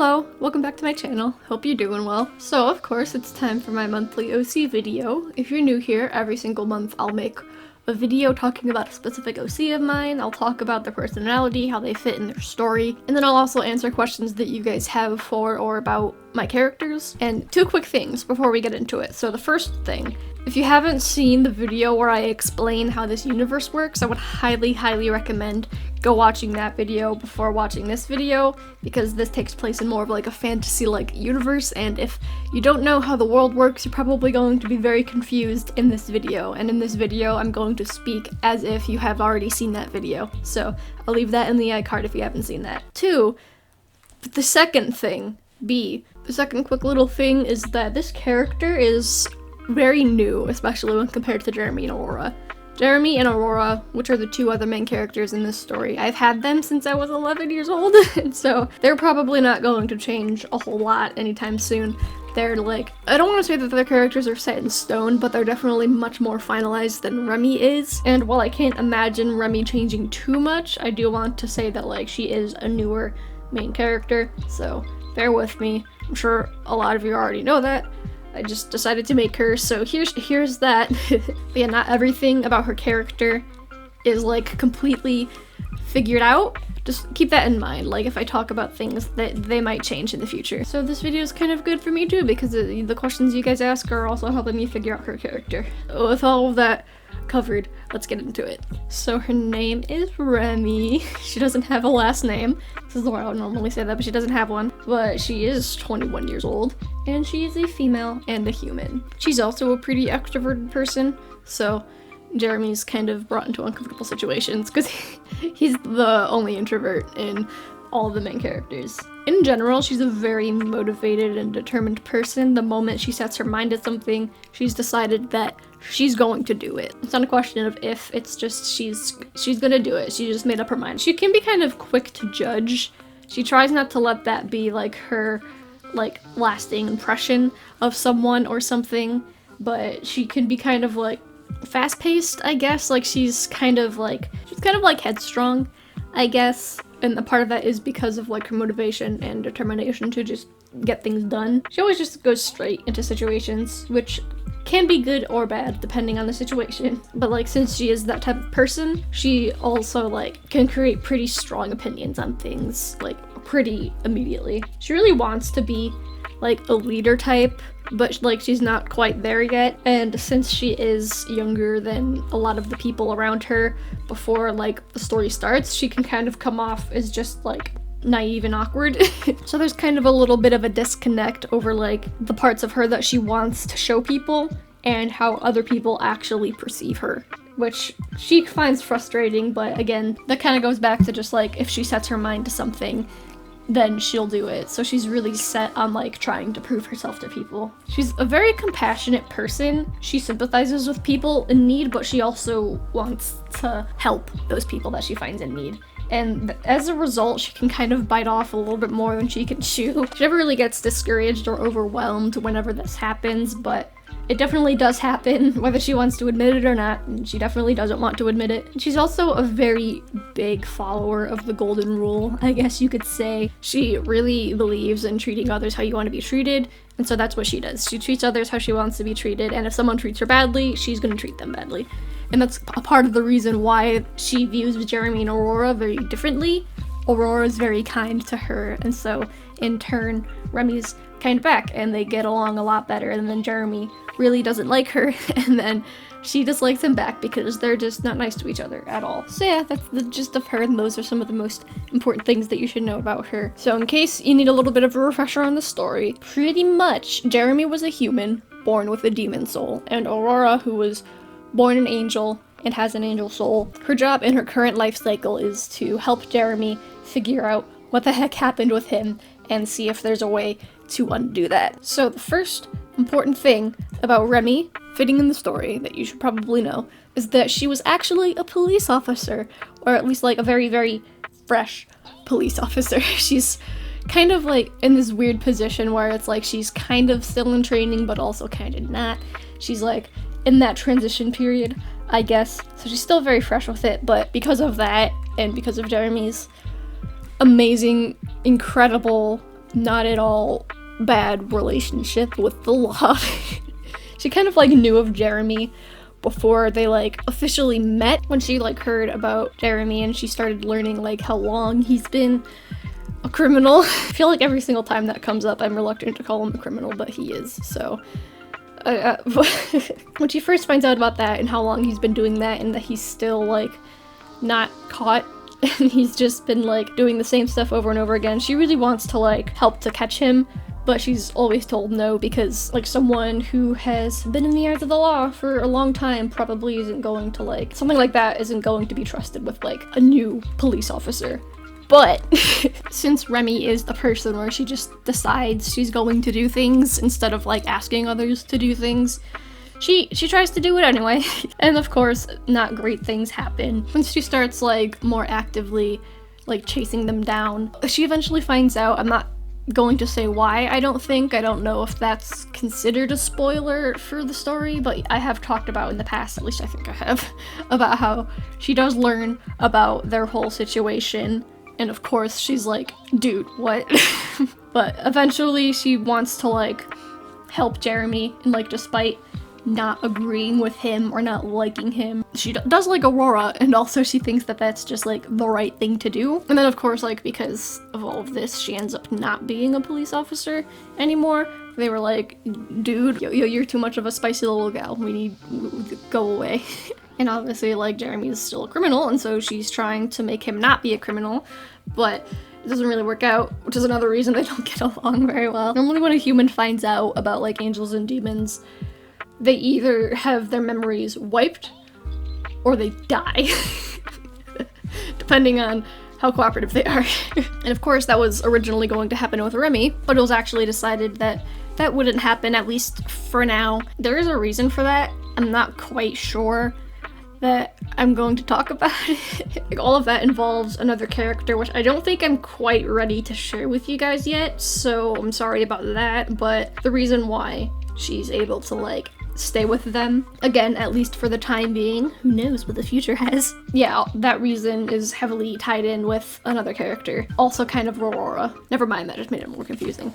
Hello, welcome back to my channel. Hope you're doing well. So of course it's time for my monthly OC video. If you're new here, every single month I'll make a video talking about a specific OC of mine. I'll talk about their personality, how they fit in their story, and then I'll also answer questions that you guys have for or about my characters. And two quick things before we get into it. So the first thing, if you haven't seen the video where I explain how this universe works, I would highly recommend go watching that video before watching this video, because this takes place in more of like a fantasy-like universe, and if you don't know how the world works, you're probably going to be very confused in this video. And in this video, I'm going to speak as if you have already seen that video. So I'll leave that in the iCard if you haven't seen that. Two, the second thing, the second quick little thing is that this character is very new, especially when compared to Jeremy and Aurora. Jeremy and Aurora, which are the two other main characters in this story, I've had them since I was 11 years old, and so they're probably not going to change a whole lot anytime soon. They're like, I don't want to say that their characters are set in stone, but they're definitely much more finalized than Remi is. And while I can't imagine Remi changing too much, I do want to say that like she is a newer main character, so bear with me. I'm sure a lot of you already know that. I just decided to make her, so here's that. But yeah, not everything about her character is like completely figured out. Just keep that in mind, like if I talk about things that they might change in the future. So this video is kind of good for me too, because the questions you guys ask are also helping me figure out her character. With all of that covered, let's get into it. So her name is Remi. She doesn't have a last name. This is the way I would normally say that, but she doesn't have one. But she is 21 years old, and she is a female and a human. She's also a pretty extroverted person, so Jeremy's kind of brought into uncomfortable situations because he's the only introvert in all of the main characters. In general, she's a very motivated and determined person. The moment she sets her mind to something, she's decided that she's going to do it. It's not a question of if, it's just she's gonna do it. She just made up her mind. She can be kind of quick to judge. She tries not to let that be like her like lasting impression of someone or something, but she can be kind of like fast-paced, I guess. Like she's kind of like headstrong, I guess. And a part of that is because of like her motivation and determination to just get things done. She always just goes straight into situations, which can be good or bad depending on the situation. But like since she is that type of person, she also like can create pretty strong opinions on things like pretty immediately. She really wants to be like a leader type, but like she's not quite there yet. And since she is younger than a lot of the people around her before like the story starts, she can kind of come off as just like naive and awkward. So there's kind of a little bit of a disconnect over like the parts of her that she wants to show people and how other people actually perceive her, which she finds frustrating. But again, that kind of goes back to just like if she sets her mind to something, then she'll do it. So she's really set on like trying to prove herself to people. She's a very compassionate person. She sympathizes with people in need, but she also wants to help those people that she finds in need. And as a result, she can kind of bite off a little bit more than she can chew. She never really gets discouraged or overwhelmed whenever this happens, but it definitely does happen, whether she wants to admit it or not, and she definitely doesn't want to admit it. She's also a very big follower of the golden rule, I guess you could say. She really believes in treating others how you want to be treated, and so that's what she does. She treats others how she wants to be treated, and if someone treats her badly, she's going to treat them badly. And that's a part of the reason why she views Jeremy and Aurora very differently. Aurora's very kind to her, and so in turn, Remi's kind back, and they get along a lot better. And then Jeremy really doesn't like her, and then she dislikes him back because they're just not nice to each other at all. So yeah, that's the gist of her, and those are some of the most important things that you should know about her. So in case you need a little bit of a refresher on the story, pretty much Jeremy was a human born with a demon soul, and Aurora, who was born an angel and has an angel soul, her job in her current life cycle is to help Jeremy figure out what the heck happened with him and see if there's a way to undo that. So the first important thing about Remi fitting in the story that you should probably know is that she was actually a police officer, or at least like a very fresh police officer. She's kind of like in this weird position where it's like she's kind of still in training but also kind of not. She's like in that transition period, I guess. So she's still very fresh with it, but because of that and because of Jeremy's amazing, incredible not at all bad relationship with the law. She kind of like knew of Jeremy before they like officially met, when she like heard about Jeremy and she started learning like how long he's been a criminal. I feel like every single time that comes up, I'm reluctant to call him a criminal, but he is, so. When she first finds out about that and how long he's been doing that and that he's still like not caught and he's just been like doing the same stuff over and over again, she really wants to like help to catch him, but she's always told no because like someone who has been in the eyes of the law for a long time probably isn't going to like, something like that isn't going to be trusted with like a new police officer. But since Remi is the person where she just decides she's going to do things instead of like asking others to do things, she tries to do it anyway. And of course, not great things happen. Once she starts like more actively like chasing them down, she eventually finds out, I'm not going to say why, I don't know if that's considered a spoiler for the story, but I have talked about in the past, at least I think I have, about how she does learn about their whole situation. And of course, she's like, dude, what? But eventually she wants to like help Jeremy, and like despite not agreeing with him or not liking him, she does like Aurora, and also she thinks that that's just like the right thing to do. And then of course, like because of all of this, she ends up not being a police officer anymore. They were like, dude, you're too much of a spicy little gal, we need to go away. And obviously, like, Jeremy is still a criminal, and so she's trying to make him not be a criminal, but it doesn't really work out, which is another reason they don't get along very well. Normally when a human finds out about, like, angels and demons, they either have their memories wiped, or they die. Depending on how cooperative they are. And of course, that was originally going to happen with Remi, but it was actually decided that that wouldn't happen, at least for now. There is a reason for that. I'm not quite sure that I'm going to talk about it. Like, all of that involves another character, which I don't think I'm quite ready to share with you guys yet, so I'm sorry about that, but the reason why she's able to, like, stay with them, again, at least for the time being, who knows what the future has. Yeah, that reason is heavily tied in with another character, also kind of Aurora. Never mind, that just made it more confusing.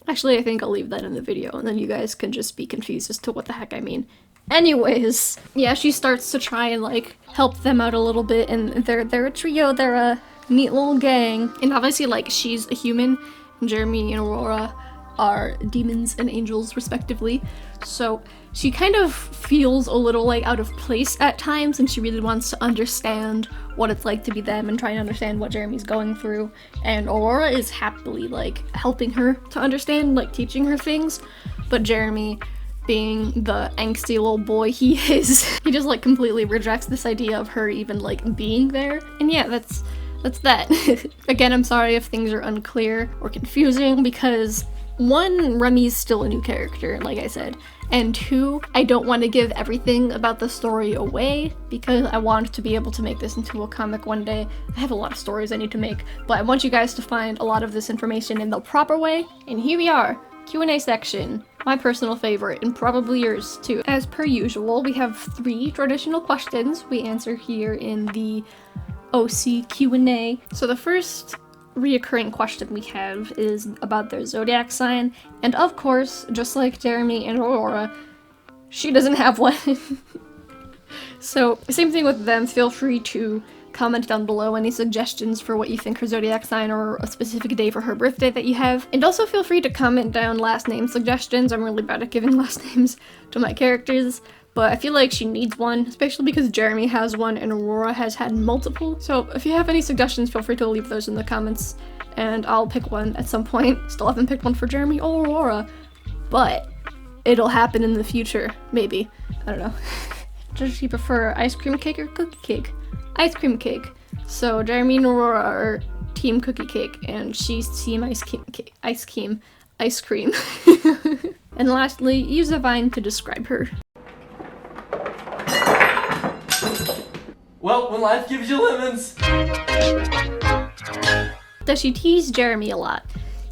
Actually, I think I'll leave that in the video, and then you guys can just be confused as to what the heck I mean. Anyways, yeah, she starts to try and, like, help them out a little bit, and they're a trio, they're a neat little gang. And obviously, like, she's a human, and Jeremy and Aurora are demons and angels, respectively. So she kind of feels a little, like, out of place at times, and she really wants to understand what it's like to be them and try to understand what Jeremy's going through. And Aurora is happily, like, helping her to understand, like, teaching her things. But Jeremy, being the angsty little boy he is, he just, like, completely rejects this idea of her even, like, being there. And yeah, that's that. Again, I'm sorry if things are unclear or confusing, because one, Remi's still a new character, like I said, and two, I don't want to give everything about the story away, because I want to be able to make this into a comic one day. I have a lot of stories I need to make, but I want you guys to find a lot of this information in the proper way, and here we are, Q&A section. My personal favorite, and probably yours too. As per usual, we have 3 traditional questions we answer here in the OC Q&A. So the first reoccurring question we have is about their zodiac sign, and of course, just like Jeremy and Aurora, she doesn't have one. So, same thing with them, feel free to comment down below any suggestions for what you think her zodiac sign or a specific day for her birthday that you have. And also feel free to comment down last name suggestions. I'm really bad at giving last names to my characters, but I feel like she needs one, especially because Jeremy has one and Aurora has had multiple. So if you have any suggestions, feel free to leave those in the comments, and I'll pick one at some point. Still haven't picked one for Jeremy or Aurora, but it'll happen in the future, maybe. I don't know. Does she prefer ice cream cake or cookie cake? Ice cream cake. So Jeremy and Aurora are team cookie cake, and she's team ice cream. And lastly, use a vine to describe her. Well, when life gives you lemons. Does she tease Jeremy a lot?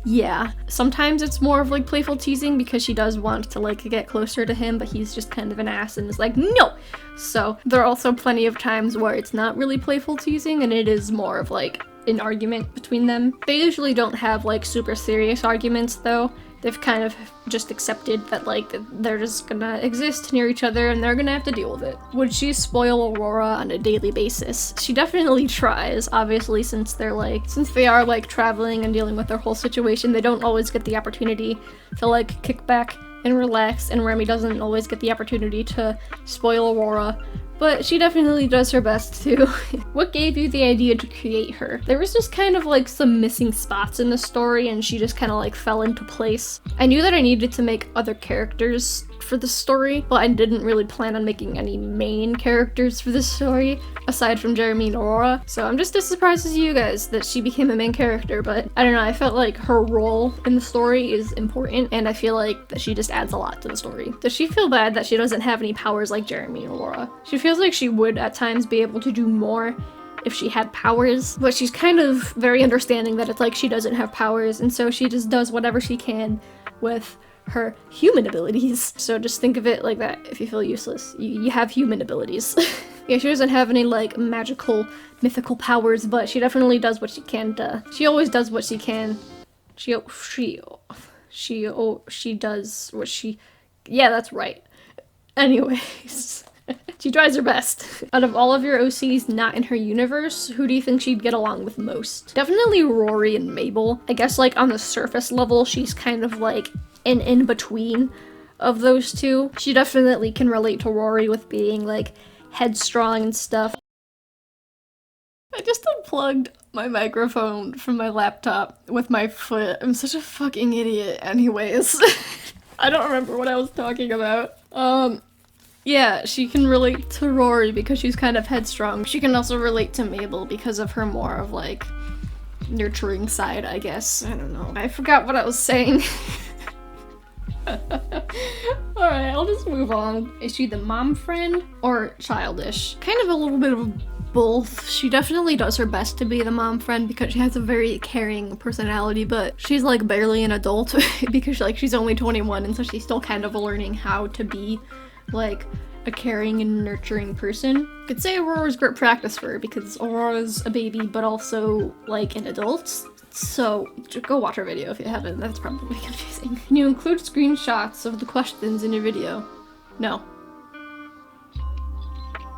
Yeah. Sometimes it's more of like playful teasing because she does want to like get closer to him, but he's just kind of an ass and is like, no! So there are also plenty of times where it's not really playful teasing and it is more of like an argument between them. They usually don't have like super serious arguments though. They've kind of just accepted that like they're just gonna exist near each other and they're gonna have to deal with it. Would she spoil Aurora on a daily basis? She definitely tries, obviously, since they are like traveling and dealing with their whole situation. They don't always get the opportunity to like kick back and relax, and Remi doesn't always get the opportunity to spoil Aurora, but she definitely does her best too. What gave you the idea to create her? There was just kind of like some missing spots in the story and she just kind of like fell into place. I knew that I needed to make other characters for the story, but I didn't really plan on making any main characters for this story aside from Jeremy and Aurora. So I'm just as surprised as you guys that she became a main character, but I don't know, I felt like her role in the story is important and I feel like that she just adds a lot to the story. Does she feel bad that she doesn't have any powers like Jeremy and Aurora? She feels like she would at times be able to do more if she had powers, but she's kind of very understanding that it's like she doesn't have powers, and so she just does whatever she can with her human abilities. So just think of it like that. If you feel useless, you have human abilities. Yeah, she doesn't have any like magical, mythical powers, but she definitely does what she can. She always does what she can. She does what she. Yeah, that's right. Anyways. She tries her best. Out of all of your OCs not in her universe, who do you think she'd get along with most? Definitely Rory and Mabel. I guess like on the surface level, she's kind of like an in-between of those two. She definitely can relate to Rory with being like headstrong and stuff. I just unplugged my microphone from my laptop with my foot. I'm such a fucking idiot anyways. I don't remember what I was talking about. Yeah, she can relate to Rory because she's kind of headstrong. She can also relate to Mabel because of her more of like nurturing side, I guess. I don't know. I forgot what I was saying. Alright, I'll just move on. Is she the mom friend or childish? Kind of a little bit of both. She definitely does her best to be the mom friend because she has a very caring personality, but she's like barely an adult because like she's only 21 and so she's still kind of learning how to be like a caring and nurturing person. Could say Aurora's great practice for her because Aurora's a baby but also like an adult. So go watch her video if you haven't, that's probably confusing. Can you include screenshots of the questions in your video? No.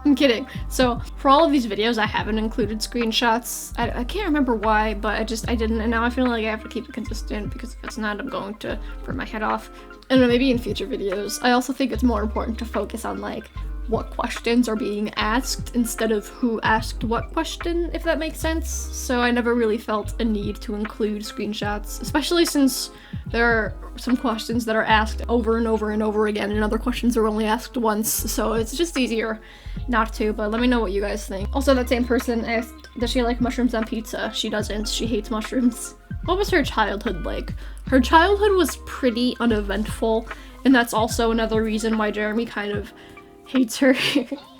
I'm kidding. So for all of these videos I haven't included screenshots. I can't remember why, but I didn't, and now I feel like I have to keep it consistent because if it's not I'm going to burn my head off. I don't know, maybe in future videos. I also think it's more important to focus on like what questions are being asked instead of who asked what question, if that makes sense. So I never really felt a need to include screenshots, especially since there are some questions that are asked over and over and over again and other questions are only asked once, so it's just easier not to, but let me know what you guys think. Also, that same person asked, does she like mushrooms on pizza? She doesn't. She hates mushrooms. What was her childhood like? Her childhood was pretty uneventful, and that's also another reason why Jeremy kind of hates her.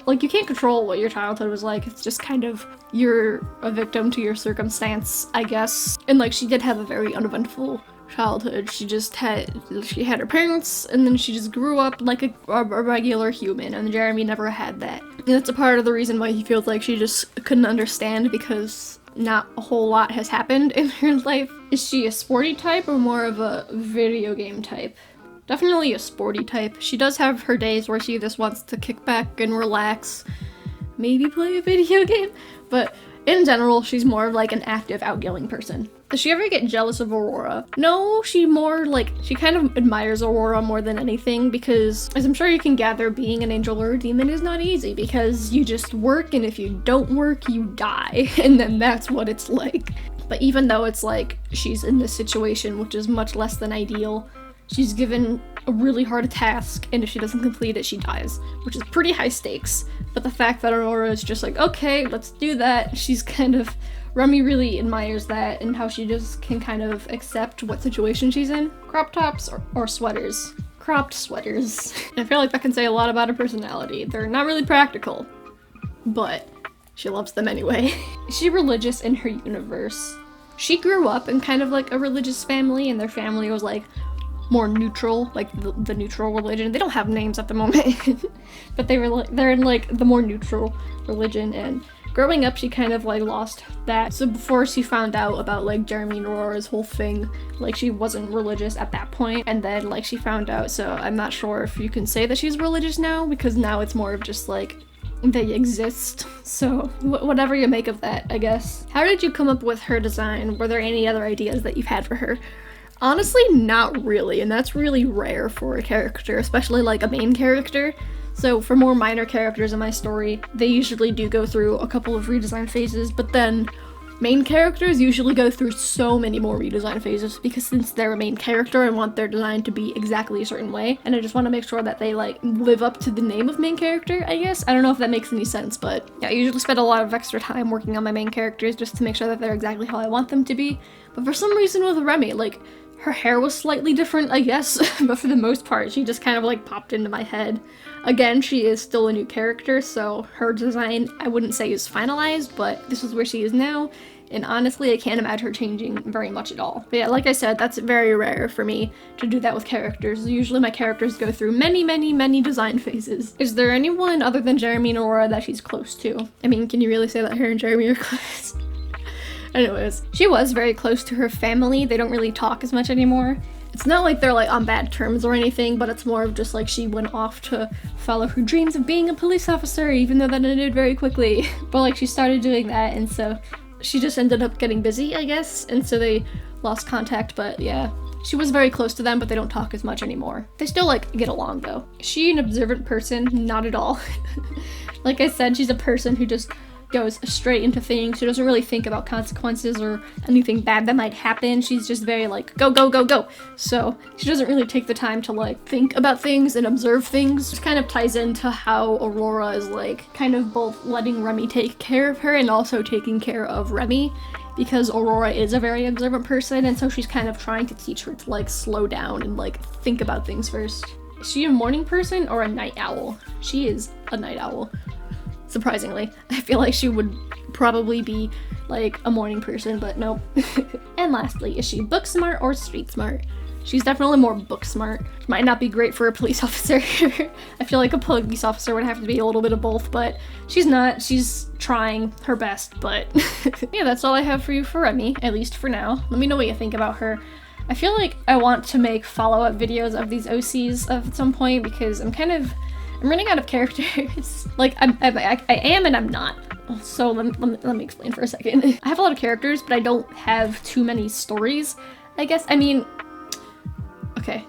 Like, you can't control what your childhood was like. It's just kind of, you're a victim to your circumstance, I guess. And like, she did have a very uneventful childhood. She had her parents, and then she just grew up like a regular human, and Jeremy never had that. And that's a part of the reason why he feels like she just couldn't understand, because not a whole lot has happened in her life. Is she a sporty type or more of a video game type? Definitely a sporty type. She does have her days where she just wants to kick back and relax, maybe play a video game, but in general, she's more of like an active, outgoing person. Does she ever get jealous of Aurora? No, she kind of admires Aurora more than anything because, as I'm sure you can gather, being an angel or a demon is not easy because you just work, and if you don't work, you die, and then that's what it's like. But even though it's like she's in this situation, which is much less than ideal, she's given a really hard task, and if she doesn't complete it, she dies, which is pretty high stakes. But the fact that Aurora is just like, okay, let's do that, she's kind of, Remi really admires that and how she just can kind of accept what situation she's in. Crop tops or sweaters? Cropped sweaters. I feel like that can say a lot about her personality. They're not really practical, but she loves them anyway. Is she religious in her universe? She grew up in kind of like a religious family, and their family was like more neutral, like the neutral religion. They don't have names at the moment, but they're in like the more neutral religion. And growing up, she kind of like lost that. So before she found out about like Jeremy and Aurora's whole thing, like she wasn't religious at that point, and then like she found out. So I'm not sure if you can say that she's religious now, because now it's more of just like they exist. So whatever you make of that, I guess. How did you come up with her design? Were there any other ideas that you've had for her? Honestly, not really, and that's really rare for a character, especially like a main character. So for more minor characters in my story, they usually do go through a couple of redesign phases, but then main characters usually go through so many more redesign phases, because since they're a main character, I want their design to be exactly a certain way, and I just want to make sure that they like live up to the name of main character, I guess. I don't know if that makes any sense, but yeah, I usually spend a lot of extra time working on my main characters just to make sure that they're exactly how I want them to be. But for some reason with Remi, like, her hair was slightly different, I guess, but for the most part, she just kind of like popped into my head. Again, she is still a new character, so her design, I wouldn't say is finalized, but this is where she is now, and honestly, I can't imagine her changing very much at all. But yeah, like I said, that's very rare for me to do that with characters. Usually my characters go through many design phases. Is there anyone other than Jeremy and Aurora that she's close to? I mean, can you really say that her and Jeremy are close? Anyways, she was very close to her family. They don't really talk as much anymore. It's not like they're like on bad terms or anything, but it's more of just like she went off to follow her dreams of being a police officer, even though that ended very quickly. But like she started doing that, and so she just ended up getting busy, I guess, and so they lost contact. But yeah, she was very close to them, but they don't talk as much anymore. They still like get along though. Is she an observant person? Not at all. Like I said, she's a person who just goes straight into things. She doesn't really think about consequences or anything bad that might happen. She's just very like, go, go, go, go. So she doesn't really take the time to like think about things and observe things. Which kind of ties into how Aurora is like kind of both letting Remi take care of her and also taking care of Remi, because Aurora is a very observant person, and so she's kind of trying to teach her to like slow down and like think about things first. Is she a morning person or a night owl? She is a night owl. Surprisingly, I feel like she would probably be like a morning person, but nope. And lastly, is she book smart or street smart? She's definitely more book smart. Might not be great for a police officer. I feel like a police officer would have to be a little bit of both, but she's not. She's trying her best, but yeah, that's all I have for you for Remi, at least for now. Let me know what you think about her. I feel like I want to make follow-up videos of these OCs at some point, because I'm running out of characters. Like, I am and I'm not. So let me explain for a second. I have a lot of characters, but I don't have too many stories, I guess. I mean, okay.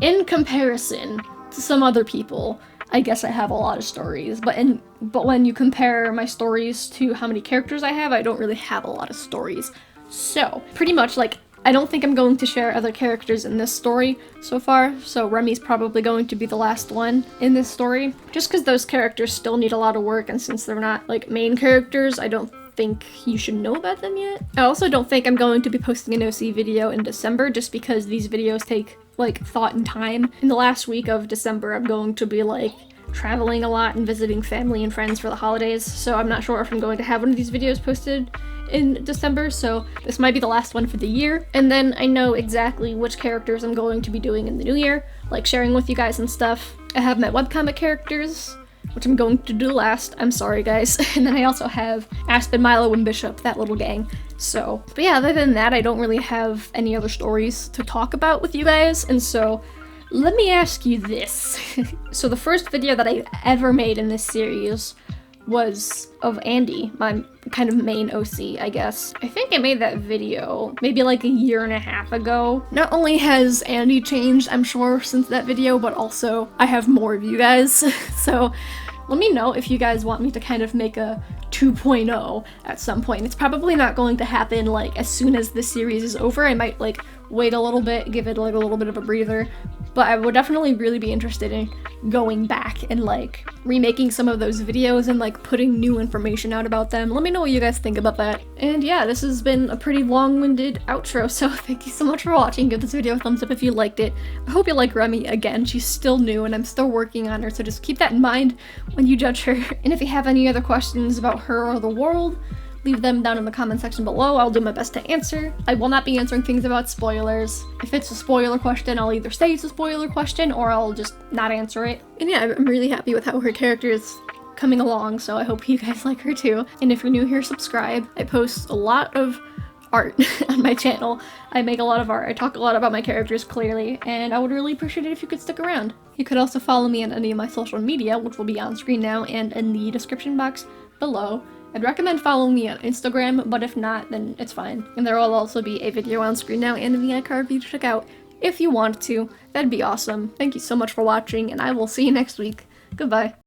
In comparison to some other people, I guess I have a lot of stories, but when you compare my stories to how many characters I have, I don't really have a lot of stories. So, pretty much, like, I don't think I'm going to share other characters in this story so far, so Remi's probably going to be the last one in this story, just because those characters still need a lot of work, and since they're not, like, main characters, I don't think you should know about them yet. I also don't think I'm going to be posting an OC video in December, just because these videos take, like, thought and time. In the last week of December, I'm going to be, like, traveling a lot and visiting family and friends for the holidays, so I'm not sure if I'm going to have one of these videos posted in December, so this might be the last one for the year. And then I know exactly which characters I'm going to be doing in the new year, like sharing with you guys and stuff. I have my webcomic characters, which I'm going to do last. I'm sorry, guys. And then I also have Aspen, Milo, and Bishop, that little gang. So, but yeah, other than that, I don't really have any other stories to talk about with you guys, and so let me ask you this. So the first video that I ever made in this series was of Andy, my kind of main OC, I guess. I think I made that video maybe like a year and a half ago. Not only has Andy changed, I'm sure, since that video, but also I have more of you guys. So let me know if you guys want me to kind of make a 2.0 at some point. It's probably not going to happen like as soon as this series is over. I might like wait a little bit, give it like a little bit of a breather, but I would definitely really be interested in going back and like remaking some of those videos and like putting new information out about them. Let me know what you guys think about that. And yeah, this has been a pretty long-winded outro, so thank you so much for watching. Give this video a thumbs up if you liked it. I hope you like Remi. Again, she's still new and I'm still working on her, so just keep that in mind when you judge her. And if you have any other questions about her or the world, leave them down in the comment section below. I'll do my best to answer. I will not be answering things about spoilers. If it's a spoiler question, I'll either say it's a spoiler question or I'll just not answer it. And yeah, I'm really happy with how her character is coming along, so I hope you guys like her too. And if you're new here, subscribe. I post a lot of art on my channel. I make a lot of art. I talk a lot about my characters clearly, and I would really appreciate it if you could stick around. You could also follow me on any of my social media, which will be on screen now and in the description box below. I'd recommend following me on Instagram, but if not, then it's fine. And there will also be a video on screen now and a VI card for you to check out if you want to. That'd be awesome. Thank you so much for watching, and I will see you next week. Goodbye.